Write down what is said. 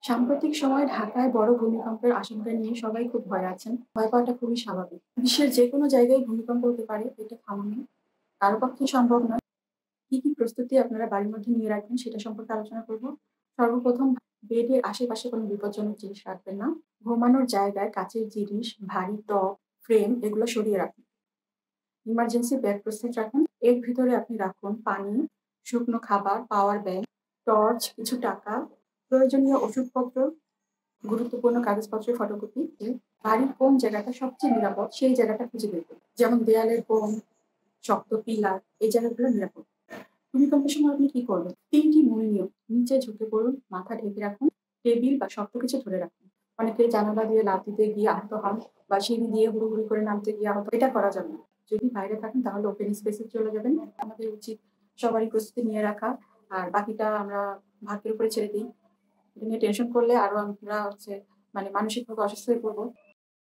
সাম্প্রতিক সময়ে ঢাকায় বড় ভূমিকম্পের আশঙ্কা নিয়ে সবাই খুব ভয়ে আছেন। ভয় পাওয়াটা খুবই স্বাভাবিক। বিশ্বের যেকোনো জায়গায় ভূমিকম্প হতে পারে, এটা থামানো কারো পক্ষেই সম্ভব নয়। কি প্রস্তুতি আপনারা বাড়ির মধ্যে নিয়ে রাখবেন সেটা সম্পর্কে আলোচনা করব। সর্বপ্রথম, বেডের আশেপাশে কোনো বিপজ্জনক জিনিস রাখবেন না। ঘুমানোর জায়গায় কাচের জিনিস, ভারী টব, ফ্রেম এগুলো সরিয়ে রাখুন। ইমার্জেন্সি ব্যাগ প্রস্তুত রাখুন। এর ভিতরে আপনি রাখুন পানি, শুকনো খাবার, পাওয়ার ব্যাংক, টর্চ, কিছু টাকা, প্রয়োজনীয় ওষুধপত্র, গুরুত্বপূর্ণ কাগজপত্রের ফটোকপি। বাড়ির কোন জায়গাটা সবচেয়ে নিরাপদ সেই জায়গাটা খুঁজে বের করুন। যেমন দেয়ালের কোণ, শক্ত পিলার, এই জায়গাগুলো নিরাপদ। ভূমিকম্পের সময় আপনি কি করবেন? ৩টি মূল নিয়ম। নিচে ঝুঁকে পড়ুন, মাথা ঢেকে রাখুন, টেবিল বা শক্ত কিছু ধরে রাখুন। অনেকে জানালা দিয়ে লাফ দিতে গিয়ে আহত হন বা সিঁড়ি দিয়ে হুড়োহুড়ি করে নামতে গিয়ে আহত। এটা করা যাবে না। যদি বাইরে থাকেন তাহলে ওপেন স্পেসে চলে যাবেন। আমাদের উচিত সবারই প্রস্তুতি নিয়ে রাখা। আর বাকিটা আমরা ভাগ্যের উপরে ছেড়ে দিই। এটা নিয়ে টেনশন করলে আরো আমরা মানসিকভাবে অসুস্থ হয়ে পড়বো।